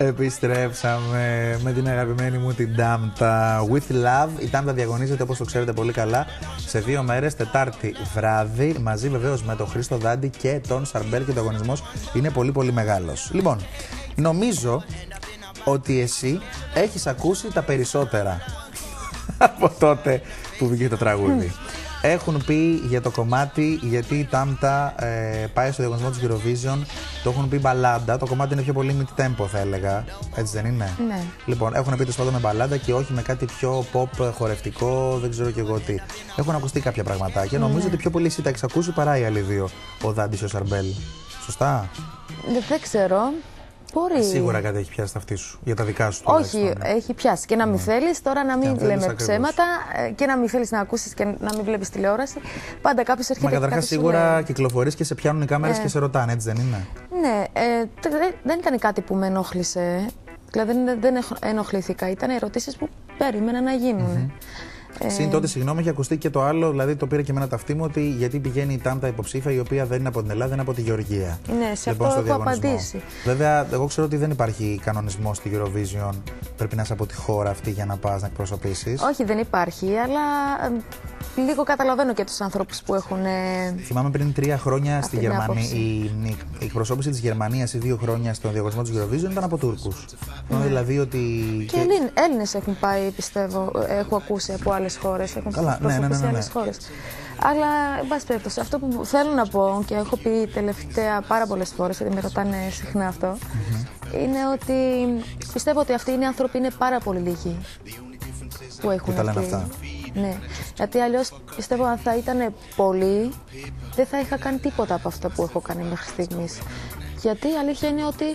Επιστρέψαμε με την αγαπημένη μου την Τάμτα. With Love. Η Τάμτα διαγωνίζεται, όπως το ξέρετε πολύ καλά, σε 2 μέρες, Τετάρτη βράδυ, μαζί βεβαίως με τον Χρήστο Δάντη και τον Σαρμπέλ, και ο αγωνισμός είναι πολύ πολύ μεγάλος. Λοιπόν, νομίζω ότι εσύ έχεις ακούσει τα περισσότερα από τότε που βγήκε το τραγούδι. Έχουν πει για το κομμάτι, γιατί η Τάμτα πάει στο διαγωνισμό της Eurovision, το έχουν πει μπαλάντα. Το κομμάτι είναι πιο πολύ mid-tempo, θα έλεγα. Έτσι δεν είναι? Ναι. Λοιπόν, έχουν πει το σπάτο με μπαλάντα και όχι με κάτι πιο pop, χορευτικό, δεν ξέρω κι εγώ τι. Έχουν ακουστεί κάποια πραγματάκια. Νομίζω ότι πιο πολύ εσύ τα έχεις ακούσει παρά οι άλλοι δύο, ο Δάντης και ο Σαρμπέλ. Σωστά? Δεν ξέρω. Μπορεί. Σίγουρα κάτι έχει πιάσει στα αυτή σου, για τα δικά σου. Όχι, έχει πιάσει. Και να μην θέλεις, τώρα να μην λέμε ψέματα, και να μην θέλεις να ακούσεις και να μην βλέπεις τηλεόραση. Πάντα κάποιος έρχεται. Μα καταρχάς σίγουρα κυκλοφορείς και σε πιάνουν οι κάμερες και σε ρωτάνε, έτσι δεν είναι? Ναι, δεν ήταν κάτι που με ενόχλησε. Δηλαδή δεν ενοχλήθηκα. Ήταν ερωτήσεις που περίμενα να γίνουν. Συν τότε, συγγνώμη, έχει ακουστεί και το άλλο, δηλαδή το πήρε και εμένα ταυτί μου, ότι γιατί πηγαίνει η Τάμτα υποψήφια, η οποία δεν είναι από την Ελλάδα, είναι από τη Γεωργία. Ναι, σε αυτό έχω απαντήσει. Βέβαια, εγώ ξέρω ότι δεν υπάρχει κανονισμό στη Eurovision. Πρέπει να είσαι από τη χώρα αυτή για να πας να εκπροσωπήσεις. Όχι, δεν υπάρχει, αλλά λίγο καταλαβαίνω και τους ανθρώπους που έχουν. Θυμάμαι πριν 3 χρόνια στη Γερμανία, η εκπροσώπηση της Γερμανίας, ή 2 χρόνια στον διαγωνισμό της Eurovision ήταν από Τούρκους. Δηλαδή ότι. Και Έλληνες έχουν πάει, πιστεύω, έχω ακούσει από άλλες χώρες. Έχουν εκπροσωπήσει άλλες χώρες. Αλλά, εν πάση περιπτώσει, αυτό που θέλω να πω και έχω πει τελευταία πάρα πολλές φορές, γιατί με ρωτάνε συχνά αυτό, είναι ότι πιστεύω ότι αυτοί οι άνθρωποι είναι πάρα πολύ λίγοι που έχουν τα λένε αυτά. Ναι, γιατί αλλιώς πιστεύω αν θα ήταν πολλοί, δεν θα είχα κάνει τίποτα από αυτά που έχω κάνει μέχρι στιγμής. Γιατί η αλήθεια είναι ότι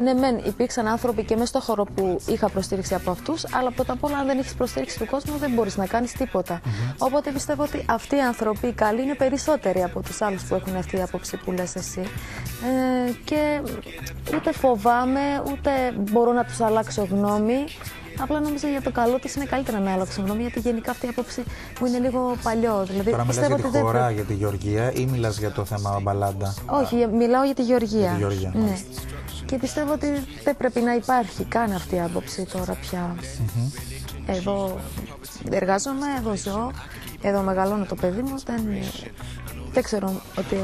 ναι, μεν υπήρξαν άνθρωποι και μέσα στο χώρο που είχα προστήριξη από αυτούς, αλλά πρώτα απ' όλα, αν δεν έχεις προστήριξη του κόσμου, δεν μπορείς να κάνεις τίποτα. Οπότε πιστεύω ότι αυτοί οι άνθρωποι οι καλοί είναι περισσότεροι από τους άλλους που έχουν αυτή η άποψη που λες εσύ. Και ούτε φοβάμαι, ούτε μπορώ να τους αλλάξω γνώμη. Απλά νομίζω για το καλό τους είναι καλύτερα να αλλάξω γνώμη, γιατί γενικά αυτή η άποψη μου είναι λίγο παλιό. Δηλαδή, τώρα μιλάς για τη χώρα, για τη Γεωργία, ή μιλάς για το θέμα μπαλάντα? Όχι, μιλάω για τη Γεωργία. Για τη Γεωργία. Ναι. Και πιστεύω ότι δεν πρέπει να υπάρχει καν αυτή η άποψη τώρα πια. Εδώ εργάζομαι, εδώ ζω, εδώ μεγαλώνω το παιδί μου. Δεν ξέρω ότι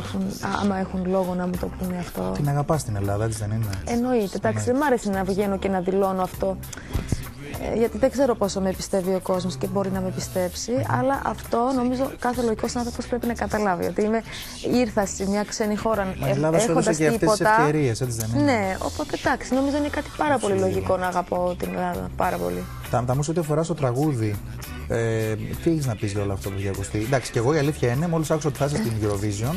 άμα έχουν λόγο να μου το πούνε αυτό. Την αγαπάς την Ελλάδα, έτσι δεν είναι? Εννοείται. Εντάξει, δεν μ' άρεσε να βγαίνω και να δηλώνω αυτό. Γιατί δεν ξέρω πόσο με πιστεύει ο κόσμος και μπορεί να με πιστέψει, αλλά αυτό νομίζω κάθε λογικός άνθρωπος πρέπει να καταλάβει. Γιατί ήρθα σε μια ξένη χώρα έχοντας και αυτές τις ευκαιρίες, έτσι δεν είναι? Ναι, οπότε εντάξει, νομίζω είναι κάτι πάρα πολύ λογικό να αγαπώ την Ελλάδα, πάρα πολύ. Τα μου, ό,τι αφορά στο τραγούδι, τι έχεις να πεις για όλο αυτό που έχει ακουστεί? Εντάξει, και εγώ η αλήθεια είναι, μόλις άκουσα ότι θα είσαι στην Eurovision,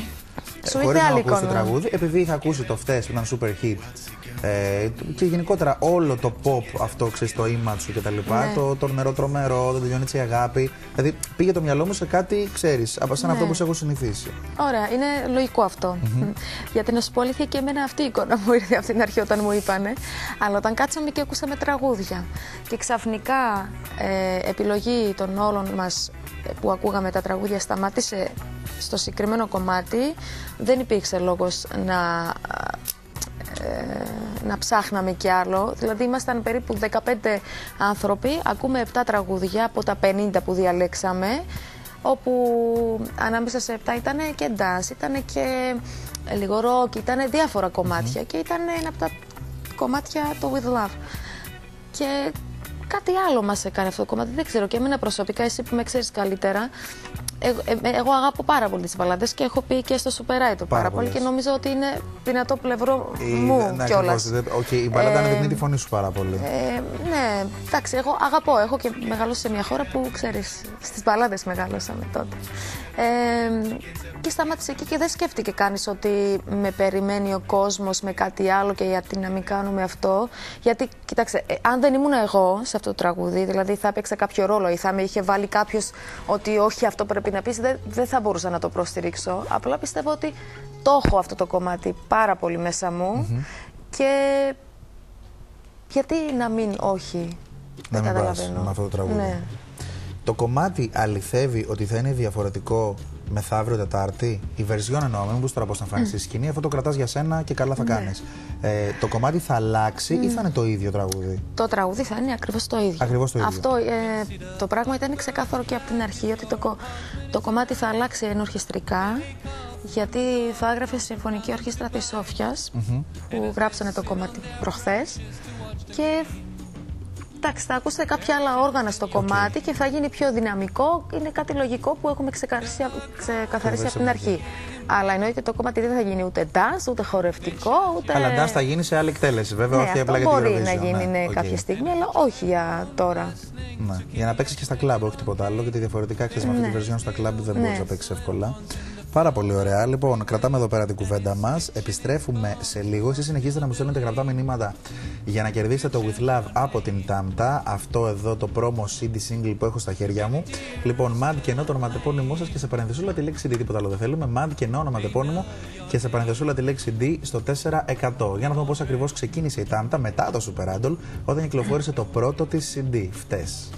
χωρίς να ακούσει το τραγούδι, επειδή είχα ακούσει το χτες που ήταν super hit, και γενικότερα όλο το pop αυτό, ξέρεις, το image σου κτλ. Το νερό τρομερό, δεν τελειώνει έτσι η αγάπη. Δηλαδή πήγε το μυαλό μου σε κάτι, ξέρεις, σαν αυτό που σε έχω συνηθίσει. Ωραία, είναι λογικό αυτό. Γιατί να σου πω αλήθεια, και εμένα αυτή η εικόνα μου ήρθε από την αρχή όταν μου είπανε. Αλλά όταν κάτσαμε και ακούσαμε τραγούδια και ξαφνικά επιλογή των όλων μας που ακούγαμε τα τραγούδια σταμάτησε στο συγκεκριμένο κομμάτι, δεν υπήρξε λόγος να ψάχναμε κι άλλο. Δηλαδή ήμασταν περίπου 15 άνθρωποι, ακούμε 7 τραγούδια από τα 50 που διαλέξαμε, όπου ανάμεσα σε 7 ήταν και dance, ήταν και λίγο rock, ήταν διάφορα κομμάτια και ήταν ένα από τα κομμάτια το With Love. Και κάτι άλλο μας έκανε αυτό το κομμάτι, δεν ξέρω, και εμένα προσωπικά, εσύ που με ξέρεις καλύτερα, εγώ αγαπώ πάρα πολύ τις μπαλάντες και έχω πει και στο Super Eye το πάρα πολύ και νομίζω ότι είναι δυνατό πλευρό μου κιόλας. Η μπαλάντα αναδεικνύει τη φωνή σου πάρα πολύ. Ναι, εντάξει, εγώ αγαπώ. Έχω και μεγαλώσει σε μια χώρα που, ξέρεις, στις μπαλάντες μεγαλώσαμε τότε. Και σταμάτησε εκεί και δεν σκέφτηκε κανείς ότι με περιμένει ο κόσμος με κάτι άλλο και γιατί να μην κάνουμε αυτό. Γιατί, κοιτάξτε, αν δεν ήμουν εγώ σε αυτό το τραγούδι, δηλαδή θα έπαιξε κάποιο ρόλο ή θα με είχε βάλει κάποιος ότι όχι, αυτό πρέπει να πεις, δεν θα μπορούσα να το προστηρίξω. Απλά πιστεύω ότι το έχω αυτό το κομμάτι πάρα πολύ μέσα μου και γιατί να μην όχι, δεν καταλαβαίνω. Με αυτό το τραγούδι. Ναι. Το κομμάτι αληθεύει ότι θα είναι διαφορετικό μεθαύριο Τετάρτη, η version εννοώ, μην μπούς τώρα πώς θα εμφανιστεί στη σκηνή, αυτό το κρατάς για σένα και καλά θα κάνεις. Το κομμάτι θα αλλάξει ή θα είναι το ίδιο τραγούδι? Το τραγούδι θα είναι ακριβώς το ίδιο. Ακριβώς το ίδιο. Αυτό το πράγμα ήταν ξεκάθαρο και από την αρχή, ότι το κομμάτι θα αλλάξει ενορχιστρικά, γιατί θα έγραφε Συμφωνική Ορχήστρα της Σόφιας, που γράψανε το κομμάτι προχθές, και εντάξει, θα ακούσετε κάποια άλλα όργανα στο κομμάτι και θα γίνει πιο δυναμικό. Είναι κάτι λογικό που έχουμε ξεκαθαρίσει από την αρχή. Αλλά εννοείται το κομμάτι δεν θα γίνει ούτε dance, ούτε χορευτικό, ούτε. Αλλά dance θα γίνει σε άλλη εκτέλεση, βέβαια, όχι απλά για την Eurovision. Μπορεί να γίνει κάποια στιγμή, αλλά όχι για τώρα. Ναι. Για να παίξει και στα κλαμπ, όχι τίποτα άλλο, γιατί διαφορετικά ξέρει με αυτή τη version στα κλαμπ δεν μπορεί να παίξει εύκολα. Πάρα πολύ ωραία. Λοιπόν, κρατάμε εδώ πέρα την κουβέντα μας. Επιστρέφουμε σε λίγο. Εσείς συνεχίζετε να μου στέλνετε γραπτά μηνύματα για να κερδίσετε το With Love από την Tamta. Αυτό εδώ το promo CD single που έχω στα χέρια μου. Λοιπόν, MAD και ενώ το ονοματεπώνυμό σας και σε παρενθεσούλα τη λέξη D. Τίποτα άλλο δεν θέλουμε. MAD και ενώ ονοματεπώνυμο και σε παρενθεσούλα τη λέξη D στο 4%. Για να δούμε πώς ακριβώς ξεκίνησε η Tamta μετά το Super Idol, όταν κυκλοφόρησε το πρώτο της CD. Φτες.